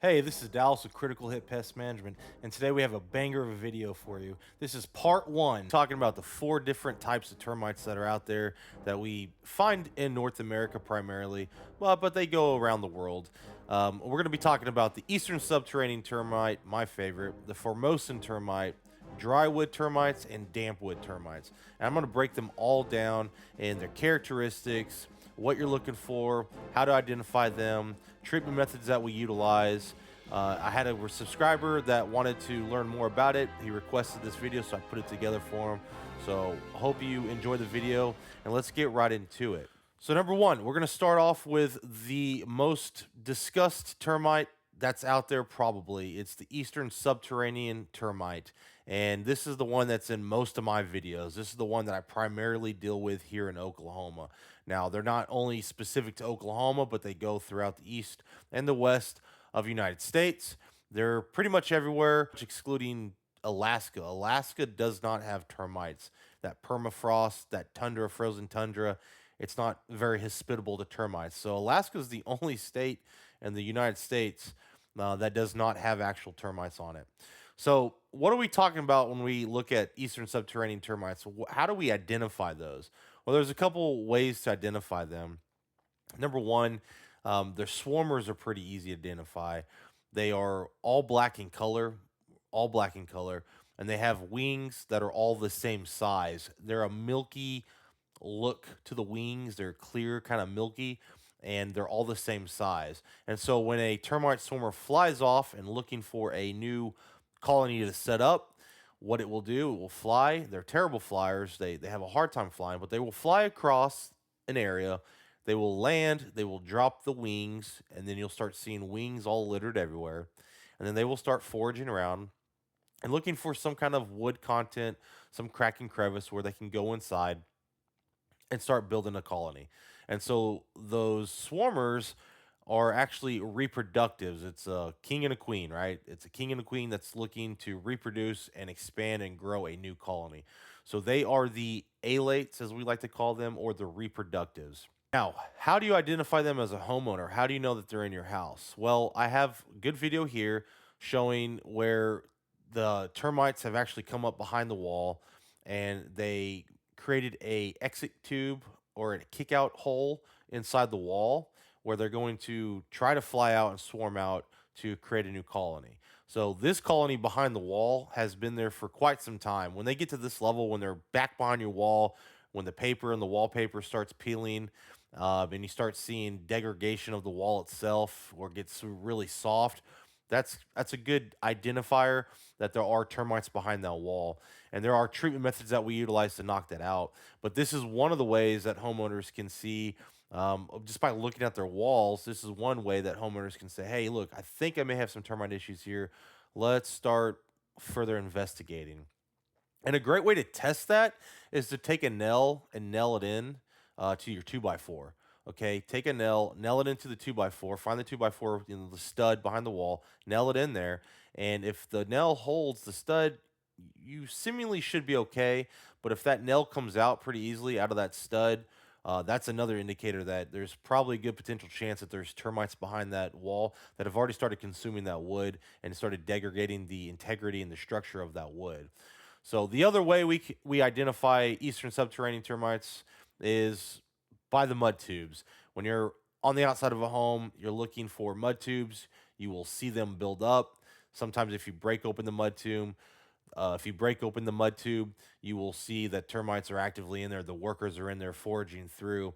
Hey, this is Dallas with Critical Hit Pest Management, and today we have a banger of a video for you. This is part one, talking about the 4 different types of termites that are out there that we find in North America primarily, but they go around the world. We're going to be talking about the Eastern Subterranean termite, my favorite, the Formosan termite, Drywood termites, and Dampwood termites. And I'm going to break them all down in their characteristics, what you're looking for, how to identify them, treatment methods that we utilize. I had a subscriber that wanted to learn more about it. He requested this video, so I put it together for him. So hope you enjoy the video, and let's get right into it. So number one, we're going to start off with the most discussed termite that's out there probably. It's the Eastern Subterranean termite, and this is the one that's in most of my videos. This is the one that I primarily deal with here in Oklahoma. Now, they're not only specific to Oklahoma, but they go throughout the east and the west of the United States. They're pretty much everywhere, excluding Alaska. Alaska does not have termites. That permafrost, that tundra, frozen tundra, it's not very hospitable to termites. So Alaska is the only state in the United States that does not have actual termites on it. So what are we talking about when we look at Eastern Subterranean termites? How do we identify those? Well, there's a couple ways to identify them. Number one, their swarmers are pretty easy to identify. They are all black in color, and they have wings that are all the same size. They're a milky look to the wings. They're clear, kind of milky, and they're all the same size. And so when a termite swarmer flies off and looking for a new colony to set up, what it will do, it will fly. They're terrible flyers. They have a hard time flying, but they will fly across an area. They will land, they will drop the wings, and then you'll start seeing wings all littered everywhere. And then they will start foraging around and looking for some kind of wood content, some crack and crevice where they can go inside and start building a colony. And so those swarmers are actually reproductives. It's a king and a queen, right? It's a king and a queen that's looking to reproduce and expand and grow a new colony. So they are the alates, as we like to call them, or the reproductives. Now, how do you identify them as a homeowner? How do you know that they're in your house? Well, I have a good video here showing where the termites have actually come up behind the wall and they created a exit tube or a kick out hole inside the wall where they're going to try to fly out and swarm out to create a new colony. So this colony behind the wall has been there for quite some time. When they get to this level, when they're back behind your wall, when the paper and the wallpaper starts peeling, and you start seeing degradation of the wall itself or gets really soft, that's a good identifier that there are termites behind that wall. And there are treatment methods that we utilize to knock that out. But this is one of the ways that homeowners can see, just by looking at their walls. This is one way that homeowners can say, hey, look, I think I may have some termite issues here. Let's start further investigating. And a great way to test that is to take a nail and nail it in to your 2x4. Okay, take a nail it into the 2x4, find the 2x4, the stud behind the wall, nail it in there. And if the nail holds the stud, you seemingly should be okay. But if that nail comes out pretty easily out of that stud, that's another indicator that there's probably a good potential chance that there's termites behind that wall that have already started consuming that wood and started degrading the integrity and the structure of that wood. So the other way we identify Eastern Subterranean termites is by the mud tubes. When you're on the outside of a home, you're looking for mud tubes. You will see them build up. Sometimes if you break open the mud tube, you will see that termites are actively in there. The workers are in there foraging through,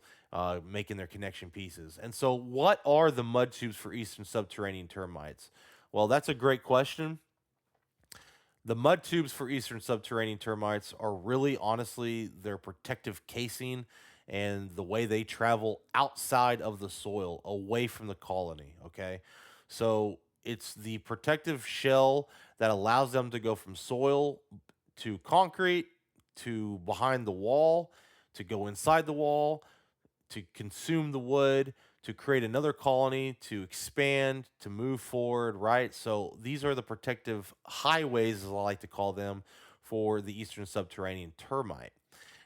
making their connection pieces. And so, what are the mud tubes for Eastern Subterranean termites? Well, that's a great question. The mud tubes for Eastern Subterranean termites are really, honestly, their protective casing and the way they travel outside of the soil, away from the colony. Okay. So it's the protective shell that allows them to go from soil to concrete to behind the wall to go inside the wall to consume the wood, to create another colony, to expand, to move forward, right? So these are the protective highways, as I like to call them, for the Eastern Subterranean termite.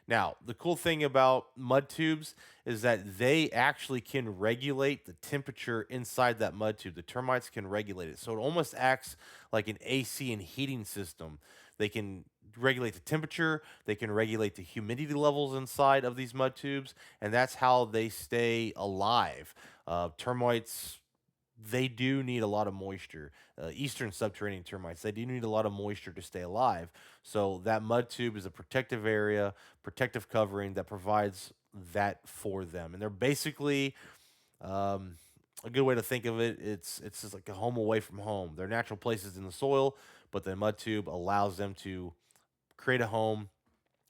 Now, the cool thing about mud tubes is that they actually can regulate the temperature inside that mud tube. The termites can regulate it. So it almost acts like an AC and heating system. They can regulate the temperature, they can regulate the humidity levels inside of these mud tubes, and that's how they stay alive. Termites, they do need a lot of moisture. Eastern subterranean termites, they do need a lot of moisture to stay alive. So that mud tube is a protective area, protective covering that provides that for them. And they're basically um, a good way to think of it. It's just like a home away from home. They're natural places in the soil, but the mud tube allows them to create a home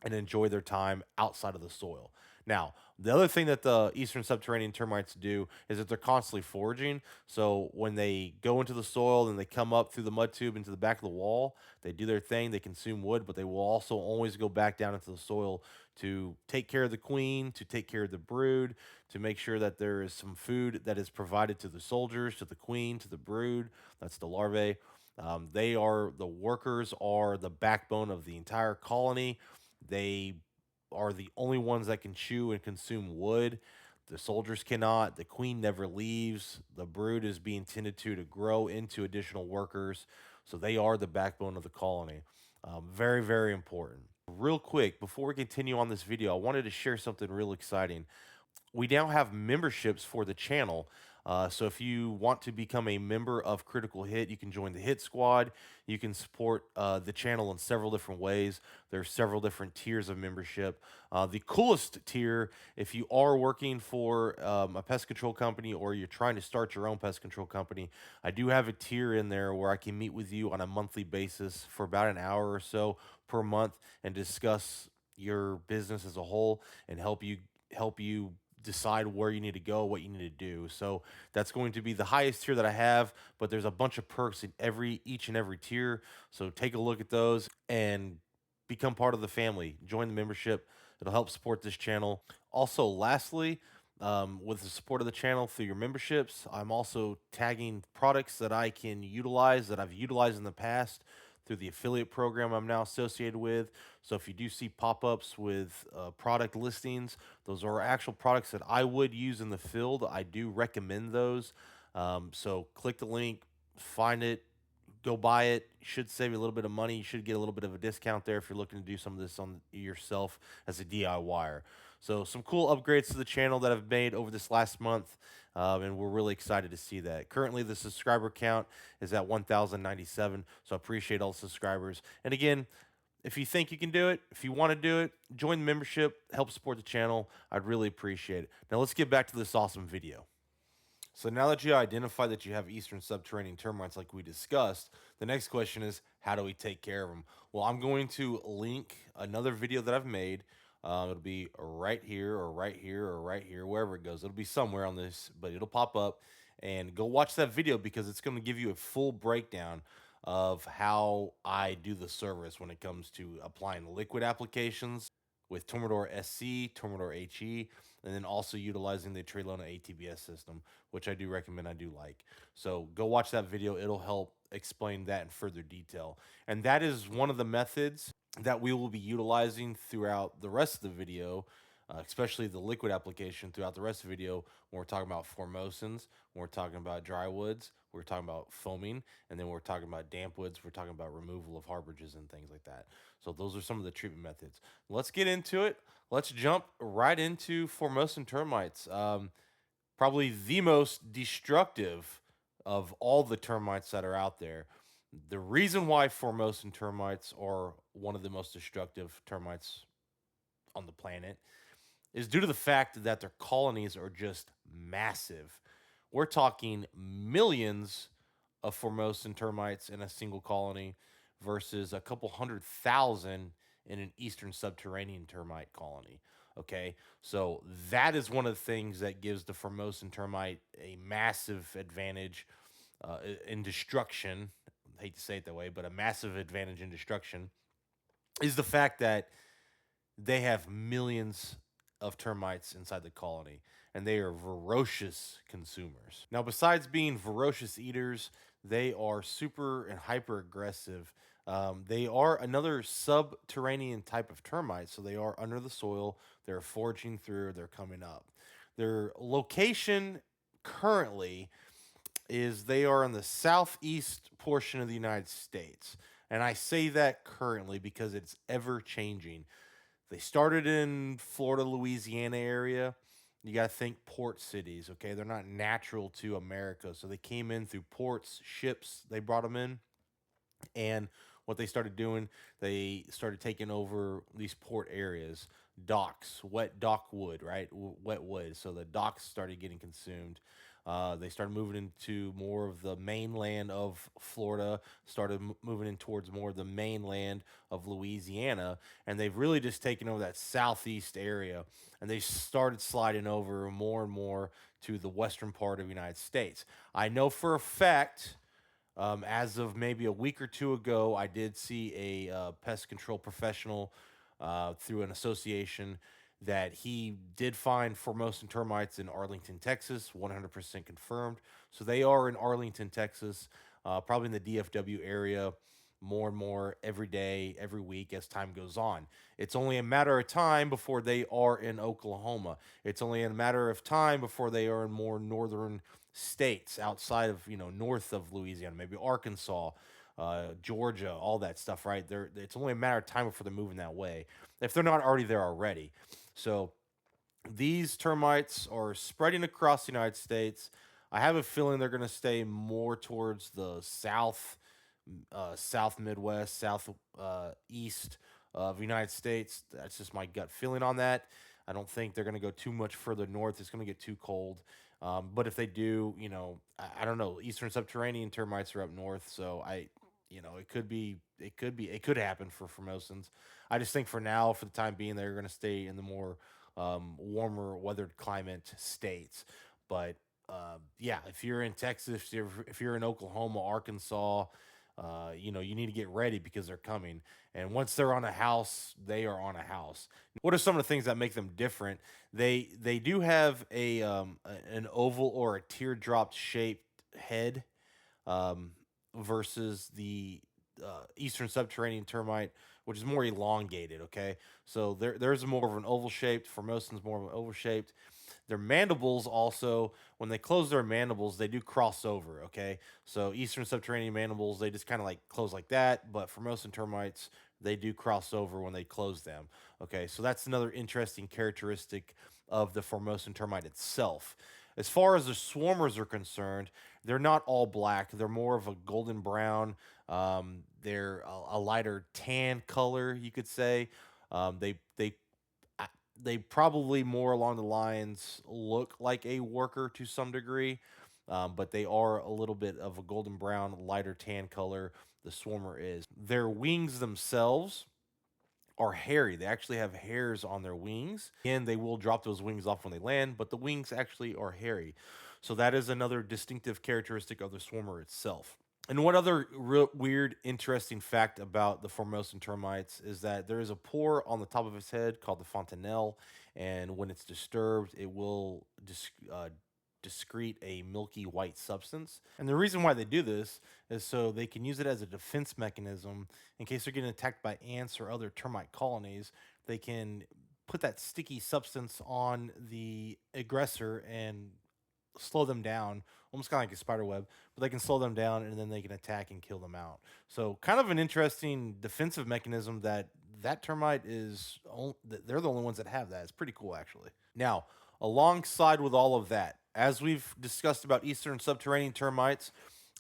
and enjoy their time outside of the soil. Now, the other thing that the Eastern Subterranean termites do is that they're constantly foraging. So when they go into the soil and they come up through the mud tube into the back of the wall, they do their thing, they consume wood, but they will also always go back down into the soil to take care of the queen, to take care of the brood, to make sure that there is some food that is provided to the soldiers, to the queen, to the brood, that's the larvae. They are the workers, are the backbone of the entire colony. They are the only ones that can chew and consume wood. The soldiers cannot. The queen never leaves. The brood is being tended to grow into additional workers. So they are the backbone of the colony. Very, very important. Real quick, before we continue on this video, I wanted to share something real exciting. We now have memberships for the channel. So if you want to become a member of Critical Hit, you can join the Hit Squad. You can support the channel in several different ways. There's several different tiers of membership. The coolest tier, if you are working for a pest control company or you're trying to start your own pest control company, I do have a tier in there where I can meet with you on a monthly basis for about an hour or so per month and discuss your business as a whole and help you decide where you need to go, what you need to do. So that's going to be the highest tier that I have, but there's a bunch of perks in each and every tier. So take a look at those and become part of the family. Join the membership. It'll help support this channel. Also, lastly, with the support of the channel through your memberships, I'm also tagging products that I can utilize that I've utilized in the past through the affiliate program I'm now associated with. So if you do see pop-ups with product listings, those are actual products that I would use in the field. I do recommend those. So click the link, find it, go buy it. Should save you a little bit of money. You should get a little bit of a discount there if you're looking to do some of this on yourself as a DIYer. So some cool upgrades to the channel that I've made over this last month, and we're really excited to see that. Currently, the subscriber count is at 1,097, so I appreciate all the subscribers. And again, if you think you can do it, if you want to do it, join the membership, help support the channel. I'd really appreciate it. Now let's get back to this awesome video. So now that you identify that you have Eastern Subterranean termites like we discussed, the next question is, how do we take care of them? Well, I'm going to link another video that I've made. It'll be right here or right here or right here, wherever it goes. It'll be somewhere on this, but it'll pop up. And go watch that video because it's going to give you a full breakdown of how I do the service when it comes to applying liquid applications with Termidor SC, Termidor HE, and then also utilizing the Trelona ATBS system, which I do recommend, I do like. So go watch that video. It'll help explain that in further detail. And that is one of the methods that we will be utilizing throughout the rest of the video, especially the liquid application throughout the rest of the video when we're talking about Formosans, when we're talking about Drywoods, we're talking about foaming, and then we're talking about Dampwoods, we're talking about removal of harborages and things like that. So those are some of the treatment methods. Let's get into it. Let's jump right into Formosan termites. Probably the most destructive of all the termites that are out there. The reason why Formosan termites are one of the most destructive termites on the planet is due to the fact that their colonies are just massive. We're talking millions of Formosan termites in a single colony versus a couple 100,000 in an Eastern Subterranean termite colony. Okay, so that is one of the things that gives the Formosan termite a massive advantage in destruction. I hate to say it that way, but a massive advantage in destruction is the fact that they have millions of termites inside the colony, and they are ferocious consumers. Now, besides being ferocious eaters, they are super and hyper aggressive They are another subterranean type of termite, so they are under the soil. They're foraging through. They're coming up. Their location currently is they are in the southeast portion of the United States. And I say that currently because it's ever changing. They started in Florida, Louisiana area. You got to think port cities, okay? They're not natural to America. So they came in through ports, ships, they brought them in. And what they started doing, they started taking over these port areas, docks, wet dock wood, right? Wet wood. So the docks started getting consumed. They started moving into more of the mainland of Florida, started moving in towards more of the mainland of Louisiana, and they've really just taken over that southeast area, and they started sliding over more and more to the western part of the United States. I know for a fact, as of maybe a week or two ago, I did see a pest control professional through an association that he did find Formosan termites in Arlington, Texas, 100% confirmed. So they are in Arlington, Texas, probably in the DFW area, more and more every day, every week as time goes on. It's only a matter of time before they are in Oklahoma. It's only a matter of time before they are in more northern states outside of, north of Louisiana, maybe Arkansas, Georgia, all that stuff, right? It's only a matter of time before they're moving that way, if they're not already there already. So these termites are spreading across the United States. I have a feeling they're going to stay more towards the South Midwest, South East of the United States. That's just my gut feeling on that. I don't think they're going to go too much further north. It's going to get too cold. But if they do, I don't know. Eastern Subterranean termites are up north, so it could happen for Formosans. I just think for now, for the time being, they're going to stay in the more warmer weathered climate states. But yeah, if you're in Texas, if you're in Oklahoma, Arkansas, you need to get ready because they're coming. And once they're on a house, they are on a house. What are some of the things that make them different? They do have an oval or a teardrop shaped head, um, versus the Eastern Subterranean termite, which is more elongated. Okay, so there's more of an oval shaped. Formosan's more of an oval shaped. Their mandibles also, when they close their mandibles, they do cross over. Okay, so Eastern Subterranean mandibles, they just kind of like close like that, but Formosan termites, they do cross over when they close them. Okay, so that's another interesting characteristic of the Formosan termite itself. As far as the swarmers are concerned, they're not all black. They're more of a golden brown. They're a lighter tan color, you could say. They they probably more along the lines look like a worker to some degree, but they are a little bit of a golden brown, lighter tan color. The swarmer is. Their wings themselves are hairy. They actually have hairs on their wings. And they will drop those wings off when they land, but the wings actually are hairy. So that is another distinctive characteristic of the swarmer itself. And one other weird, interesting fact about the Formosan termites is that there is a pore on the top of its head called the Fontanelle, and when it's disturbed, it will discrete a milky white substance. And the reason why they do this is so they can use it as a defense mechanism in case they're getting attacked by ants or other termite colonies. They can put that sticky substance on the aggressor and slow them down, almost kind of like a spider web, but they can slow them down and then they can attack and kill them out. So, kind of an interesting defensive mechanism that termite is. They're the only ones that have that. It's pretty cool, actually. Now, alongside with all of that, as we've discussed about Eastern Subterranean termites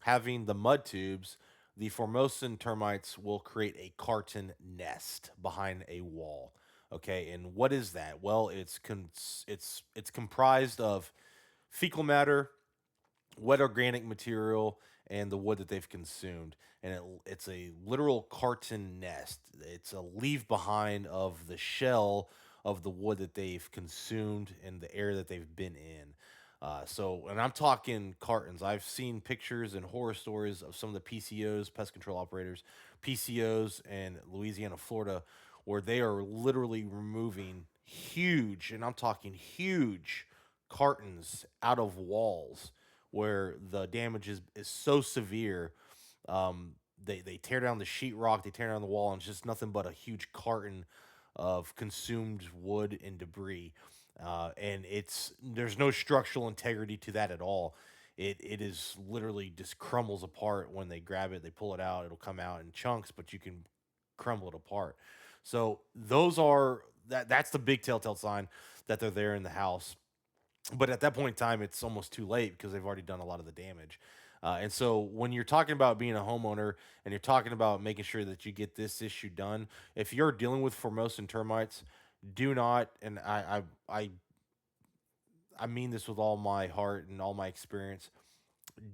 having the mud tubes, the Formosan termites will create a Carton nest behind a wall. Okay, and what is that? Well, it's comprised of fecal matter, wet organic material, and the wood that they've consumed. And it's a literal Carton nest. It's a leave behind of the shell of the wood that they've consumed and the area that they've been in. And I'm talking cartons. I've seen pictures and horror stories of some of the PCOs, pest control operators, PCOs in Louisiana, Florida, where they are literally removing huge, and I'm talking huge, cartons out of walls where the damage is so severe, they tear down the sheetrock, they tear down the wall, and it's just nothing but a huge carton of consumed wood and debris. And there's no structural integrity to that at all. It is literally just crumbles apart when they grab it, they pull it out, it'll come out in chunks, but you can crumble it apart. So that's the big telltale sign that they're there in the house. But at that point in time, it's almost too late because they've already done a lot of the damage. And so when you're talking about being a homeowner and you're talking about making sure that you get this issue done, if you're dealing with Formosan termites, do not, and I mean this with all my heart and all my experience,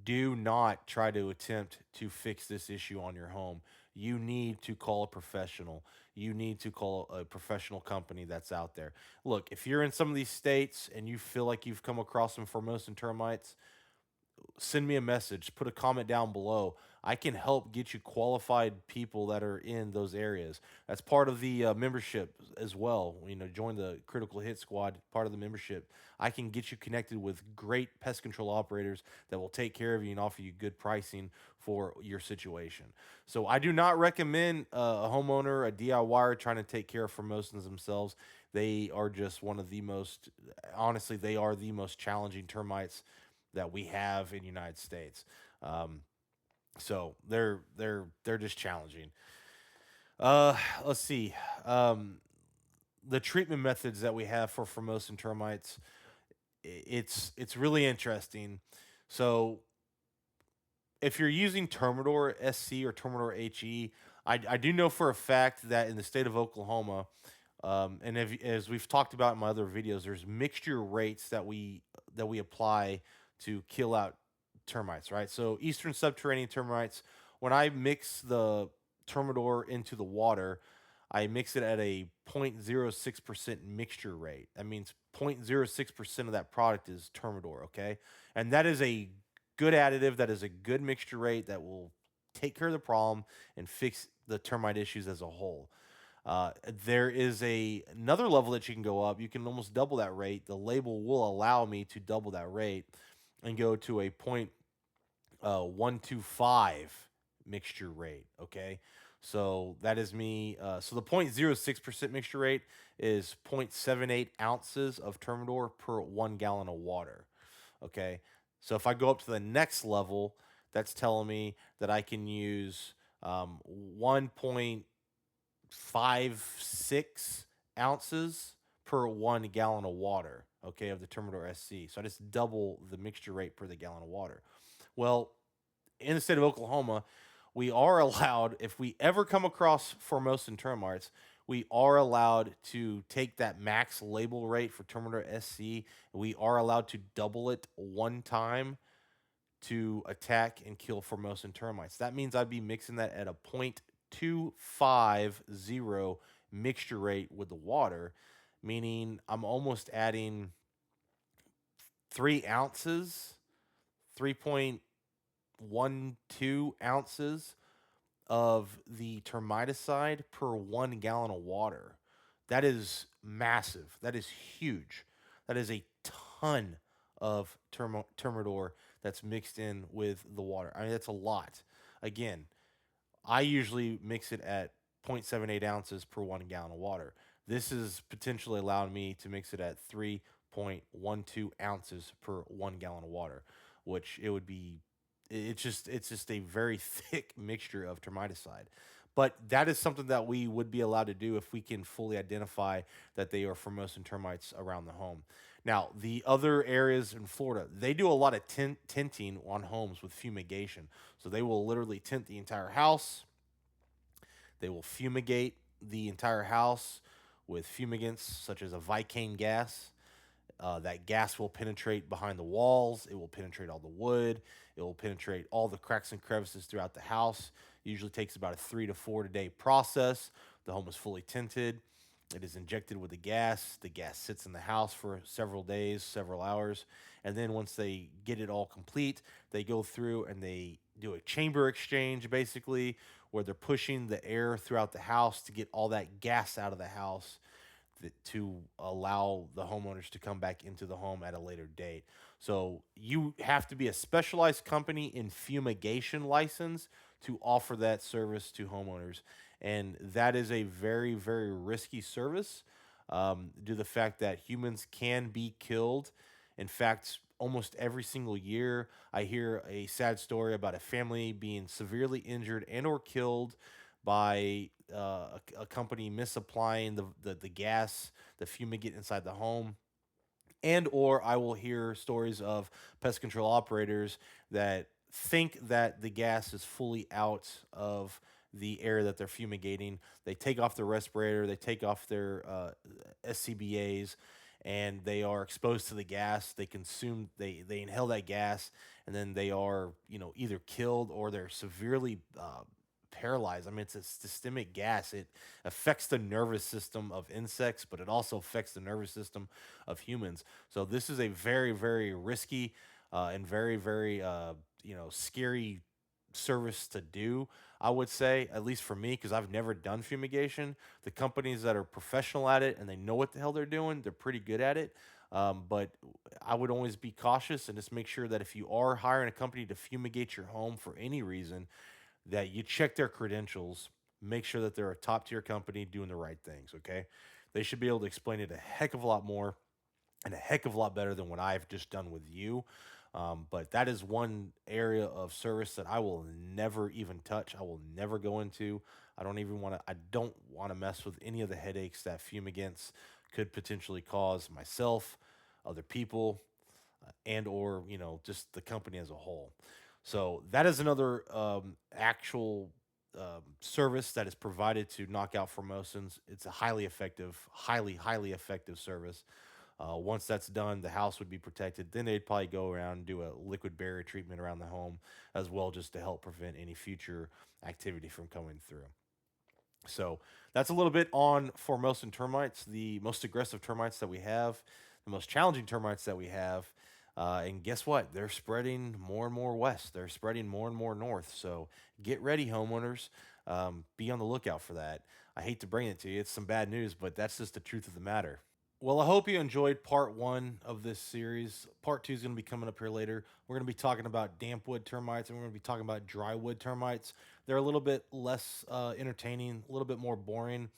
do not try to attempt to fix this issue on your home. You need to call a professional. You need to call a professional company that's out there. Look, if you're in some of these states and you feel like you've come across some Formosan termites, send me a message, put a comment down below. I can help get you qualified people that are in those areas. That's part of the membership as well. Join the Critical Hit Squad, part of the membership. I can get you connected with great pest control operators that will take care of you and offer you good pricing for your situation. So I do not recommend a homeowner, a DIYer trying to take care of Formosans themselves. They are just one of the most, honestly, they are the most challenging termites that we have in the United States. So they're just challenging. Let's see. The treatment methods that we have for Formosan termites, it's really interesting. So if you're using Termidor SC or Termidor HE, I do know for a fact that in the state of Oklahoma, and as we've talked about in my other videos, there's mixture rates that we apply to kill out termites, right? So Eastern Subterranean termites, when I mix the Termidor into the water, I mix it at a 0.06% mixture rate. That means 0.06% of that product is Termidor, okay? And that is a good additive. That is a good mixture rate that will take care of the problem and fix the termite issues as a whole. There is another level that you can go up. You can almost double that rate. The label will allow me to double that rate and go to a 0.125 mixture rate. Okay, so that is me. So the 0.06% mixture rate is 0.78 ounces of Termidor per 1 gallon of water. Okay, so if I go up to the next level, that's telling me that I can use 1.56 ounces per 1 gallon of water, okay, of the Termidor SC. So I just double the mixture rate per the gallon of water. Well, in the state of Oklahoma, we are allowed, if we ever come across Formosan termites, we are allowed to take that max label rate for Termidor SC. We are allowed to double it one time to attack and kill Formosan termites. That means I'd be mixing that at a 0.250 mixture rate with the water, meaning I'm almost adding 3 ounces, 3.12 ounces of the termiticide per 1 gallon of water. That is massive. That is huge. That is a ton of Termidor that's mixed in with the water. I mean, that's a lot. Again, I usually mix it at 0.78 ounces per 1 gallon of water. This is potentially allowing me to mix it at 3.12 ounces per 1 gallon of water, which it would be, it's just a very thick mixture of termiticide. But that is something that we would be allowed to do if we can fully identify that they are Formosan termites around the home. Now, the other areas in Florida, they do a lot of tinting on homes with fumigation. So they will literally tint the entire house. They will fumigate the entire house with fumigants such as a Vikane gas. That gas will penetrate behind the walls. It will penetrate all the wood. It will penetrate all the cracks and crevices throughout the house. It usually takes about a 3 to 4 day process. The home is fully tinted. It is injected with the gas. The gas sits in the house for several days, several hours. And then once they get it all complete, they go through and they do a chamber exchange, basically, where they're pushing the air throughout the house to get all that gas out of the house to allow the homeowners to come back into the home at a later date. So you have to be a specialized company in fumigation license to offer that service to homeowners. And that is a very, very risky service due to the fact that humans can be killed. In fact, almost every single year, I hear a sad story about a family being severely injured and or killed by a company misapplying the gas, the fumigant inside the home. And or I will hear stories of pest control operators that think that the gas is fully out of the area that they're fumigating. They take off their respirator, they take off their SCBAs, and they are exposed to the gas. They consume, they inhale that gas, and then they are, you know, either killed or they're severely paralyzed. I mean, it's a systemic gas. It affects the nervous system of insects, but it also affects the nervous system of humans. So this is a very, very risky and very, very, scary service to do. I would say, at least for me, because I've never done fumigation. The companies that are professional at it and they know what the hell they're doing, they're pretty good at it. But I would always be cautious and just make sure that if you are hiring a company to fumigate your home for any reason, that you check their credentials, make sure that they're a top tier company doing the right things, okay? They should be able to explain it a heck of a lot more and a heck of a lot better than what I've just done with you. But that is one area of service that I will never even touch. I will never go into. I don't want to mess with any of the headaches that fumigants could potentially cause myself, other people, and or, you know, just the company as a whole. So that is another actual service that is provided to knock out Formosans. It's a highly effective, highly effective service. Once that's done, the house would be protected. Then they'd probably go around and do a liquid barrier treatment around the home as well, just to help prevent any future activity from coming through. So that's a little bit on Formosan termites, the most aggressive termites that we have, the most challenging termites that we have. And guess what? They're spreading more and more west. They're spreading more and more north. So get ready, homeowners. Be on the lookout for that. I hate to bring it to you. It's some bad news, but that's just the truth of the matter. Well, I hope you enjoyed part one of this series. Part two is going to be coming up here later. We're going to be talking about Dampwood termites, and we're going to be talking about Drywood termites. They're a little bit less entertaining, a little bit more boring.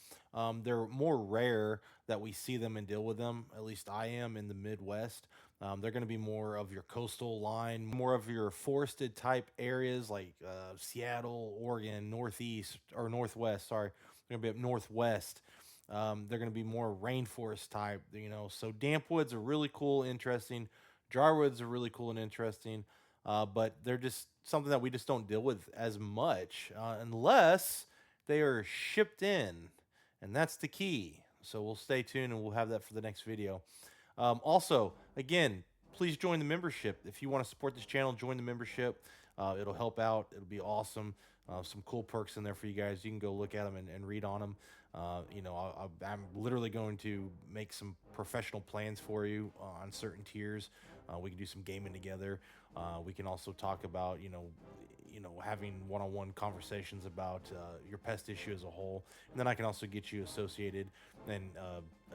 They're more rare that we see them and deal with them. At least I am in the Midwest. They're going to be more of your coastal line, more of your forested type areas like Seattle, Oregon, Northeast, or Northwest. Sorry, they're going to be up Northwest. They're going to be more rainforest type, you know. So Dampwoods are really cool, interesting. Drywoods are really cool and interesting, but they're just something that we just don't deal with as much unless they are shipped in, and that's the key. So we'll stay tuned and we'll have that for the next video. Also, again, please join the membership. If you want to support this channel, join the membership. It'll help out. It'll be awesome. Some cool perks in there for you guys. You can go look at them and read on them. I'm literally going to make some professional plans for you on certain tiers. We can do some gaming together. We can also talk about, having one-on-one conversations about your pest issue as a whole. And then I can also get you associated and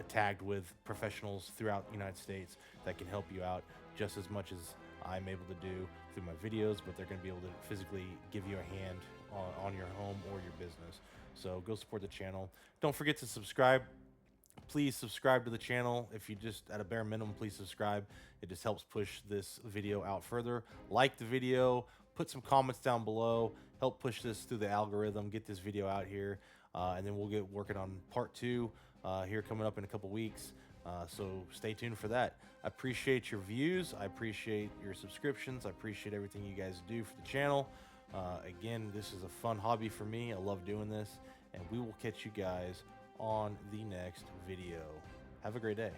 tagged with professionals throughout the United States that can help you out just as much as I'm able to do through my videos, but they're going to be able to physically give you a hand on your home or your business. So go support the channel. Don't forget to subscribe. Please subscribe to the channel. If you just, at a bare minimum, please subscribe. It just helps push this video out further. Like the video, put some comments down below, help push this through the algorithm, get this video out here, and then we'll get working on part two here coming up in a couple weeks. So stay tuned for that. I appreciate your views. I appreciate your subscriptions. I appreciate everything you guys do for the channel. Again, this is a fun hobby for me. I love doing this, and we will catch you guys on the next video. Have a great day.